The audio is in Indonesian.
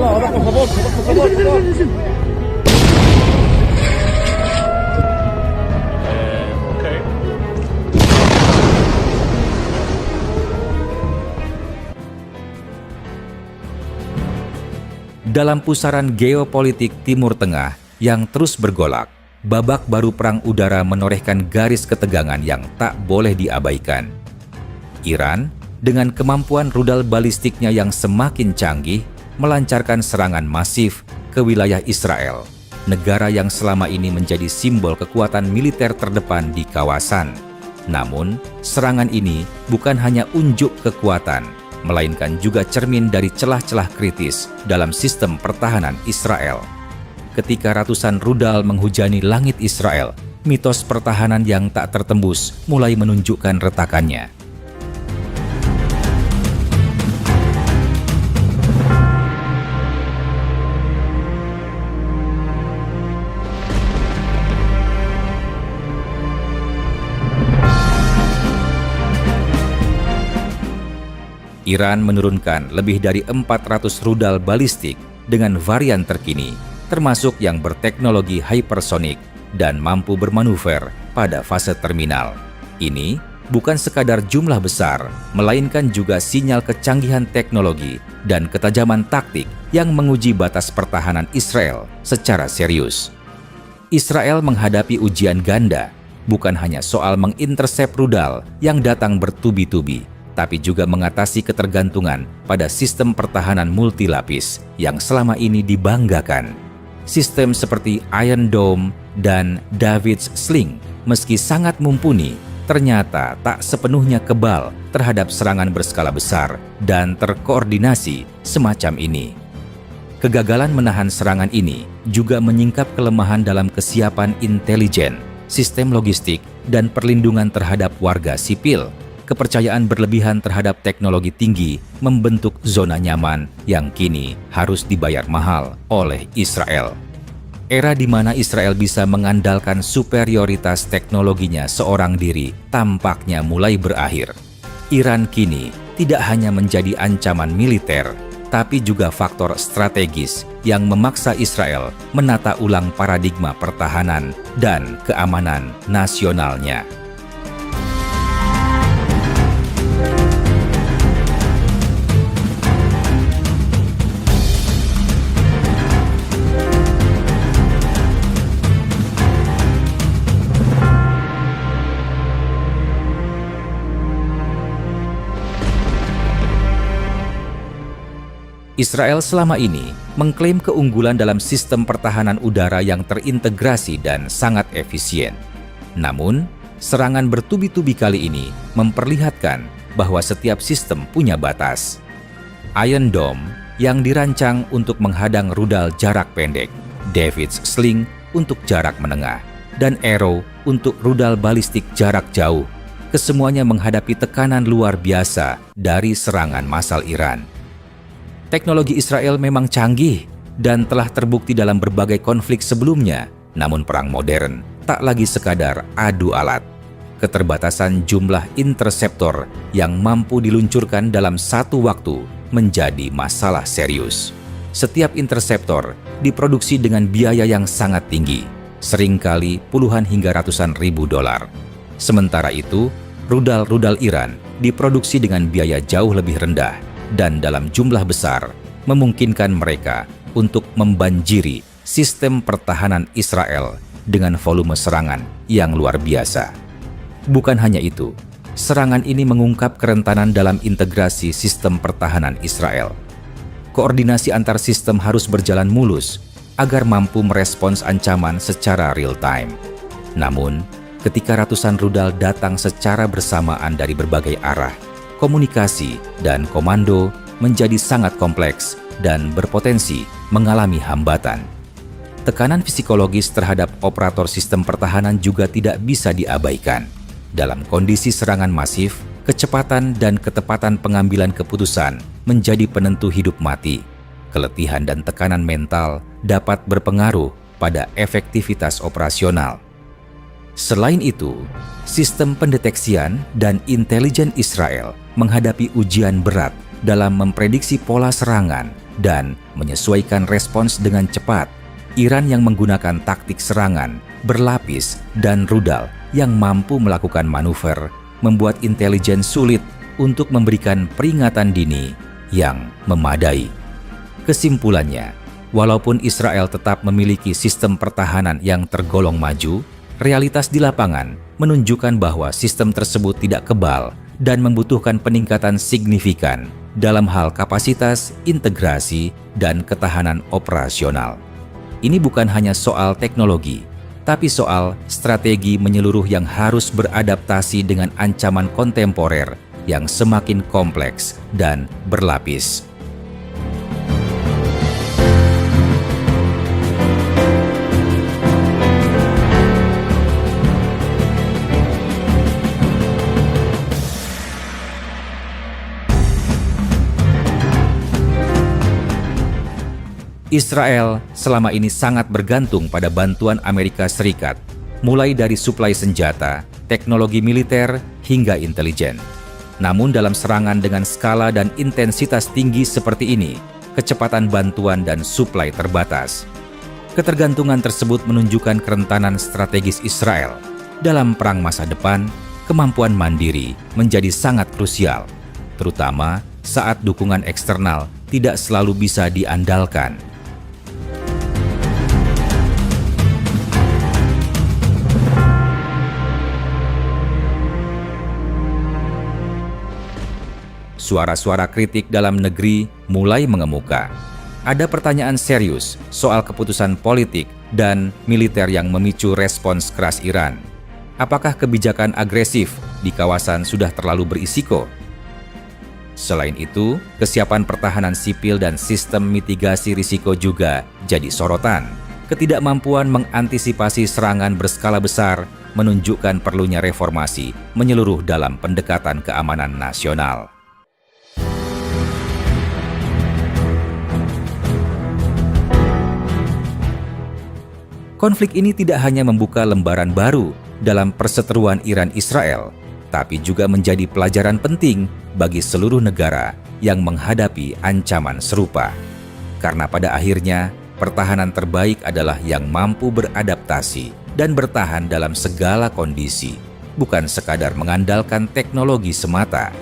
Dalam pusaran geopolitik Timur Tengah yang terus bergolak, babak baru perang udara menorehkan garis ketegangan yang tak boleh diabaikan. Iran, dengan kemampuan rudal balistiknya yang semakin canggih, melancarkan serangan masif ke wilayah Israel, negara yang selama ini menjadi simbol kekuatan militer terdepan di kawasan. Namun, serangan ini bukan hanya unjuk kekuatan, melainkan juga cermin dari celah-celah kritis dalam sistem pertahanan Israel. Ketika ratusan rudal menghujani langit Israel, mitos pertahanan yang tak tertembus mulai menunjukkan retakannya. Iran menurunkan lebih dari 400 rudal balistik dengan varian terkini, termasuk yang berteknologi hypersonik dan mampu bermanuver pada fase terminal. Ini bukan sekadar jumlah besar, melainkan juga sinyal kecanggihan teknologi dan ketajaman taktik yang menguji batas pertahanan Israel secara serius. Israel menghadapi ujian ganda, bukan hanya soal mengintersep rudal yang datang bertubi-tubi, tapi juga mengatasi ketergantungan pada sistem pertahanan multilapis yang selama ini dibanggakan. Sistem seperti Iron Dome dan David's Sling, meski sangat mumpuni, ternyata tak sepenuhnya kebal terhadap serangan berskala besar dan terkoordinasi semacam ini. Kegagalan menahan serangan ini juga menyingkap kelemahan dalam kesiapan intelijen, sistem logistik, dan perlindungan terhadap warga sipil. Kepercayaan berlebihan terhadap teknologi tinggi membentuk zona nyaman yang kini harus dibayar mahal oleh Israel. Era di mana Israel bisa mengandalkan superioritas teknologinya seorang diri tampaknya mulai berakhir. Iran kini tidak hanya menjadi ancaman militer, tapi juga faktor strategis yang memaksa Israel menata ulang paradigma pertahanan dan keamanan nasionalnya. Israel selama ini mengklaim keunggulan dalam sistem pertahanan udara yang terintegrasi dan sangat efisien. Namun, serangan bertubi-tubi kali ini memperlihatkan bahwa setiap sistem punya batas. Iron Dome yang dirancang untuk menghadang rudal jarak pendek, David's Sling untuk jarak menengah, dan Arrow untuk rudal balistik jarak jauh, kesemuanya menghadapi tekanan luar biasa dari serangan massal Iran. Teknologi Israel memang canggih dan telah terbukti dalam berbagai konflik sebelumnya, namun perang modern tak lagi sekadar adu alat. Keterbatasan jumlah interseptor yang mampu diluncurkan dalam satu waktu menjadi masalah serius. Setiap interseptor diproduksi dengan biaya yang sangat tinggi, seringkali puluhan hingga ratusan ribu dolar. Sementara itu, rudal-rudal Iran diproduksi dengan biaya jauh lebih rendah dan dalam jumlah besar, memungkinkan mereka untuk membanjiri sistem pertahanan Israel dengan volume serangan yang luar biasa. Bukan hanya itu, serangan ini mengungkap kerentanan dalam integrasi sistem pertahanan Israel. Koordinasi antar sistem harus berjalan mulus agar mampu merespons ancaman secara real-time. Namun, ketika ratusan rudal datang secara bersamaan dari berbagai arah, komunikasi dan komando menjadi sangat kompleks dan berpotensi mengalami hambatan. Tekanan psikologis terhadap operator sistem pertahanan juga tidak bisa diabaikan. Dalam kondisi serangan masif, kecepatan dan ketepatan pengambilan keputusan menjadi penentu hidup mati. Keletihan dan tekanan mental dapat berpengaruh pada efektivitas operasional. Selain itu, sistem pendeteksian dan intelijen Israel menghadapi ujian berat dalam memprediksi pola serangan dan menyesuaikan respons dengan cepat. Iran yang menggunakan taktik serangan, berlapis, dan rudal yang mampu melakukan manuver membuat intelijen sulit untuk memberikan peringatan dini yang memadai. Kesimpulannya, walaupun Israel tetap memiliki sistem pertahanan yang tergolong maju, realitas di lapangan menunjukkan bahwa sistem tersebut tidak kebal dan membutuhkan peningkatan signifikan dalam hal kapasitas, integrasi, dan ketahanan operasional. Ini bukan hanya soal teknologi, tapi soal strategi menyeluruh yang harus beradaptasi dengan ancaman kontemporer yang semakin kompleks dan berlapis. Israel selama ini sangat bergantung pada bantuan Amerika Serikat, mulai dari suplai senjata, teknologi militer, hingga intelijen. Namun dalam serangan dengan skala dan intensitas tinggi seperti ini, kecepatan bantuan dan suplai terbatas. Ketergantungan tersebut menunjukkan kerentanan strategis Israel. Dalam perang masa depan, kemampuan mandiri menjadi sangat krusial, terutama saat dukungan eksternal tidak selalu bisa diandalkan. Suara-suara kritik dalam negeri mulai mengemuka. Ada pertanyaan serius soal keputusan politik dan militer yang memicu respons keras Iran. Apakah kebijakan agresif di kawasan sudah terlalu berisiko? Selain itu, kesiapan pertahanan sipil dan sistem mitigasi risiko juga jadi sorotan. Ketidakmampuan mengantisipasi serangan berskala besar menunjukkan perlunya reformasi menyeluruh dalam pendekatan keamanan nasional. Konflik ini tidak hanya membuka lembaran baru dalam perseteruan Iran-Israel, tapi juga menjadi pelajaran penting bagi seluruh negara yang menghadapi ancaman serupa. Karena pada akhirnya, pertahanan terbaik adalah yang mampu beradaptasi dan bertahan dalam segala kondisi, bukan sekadar mengandalkan teknologi semata.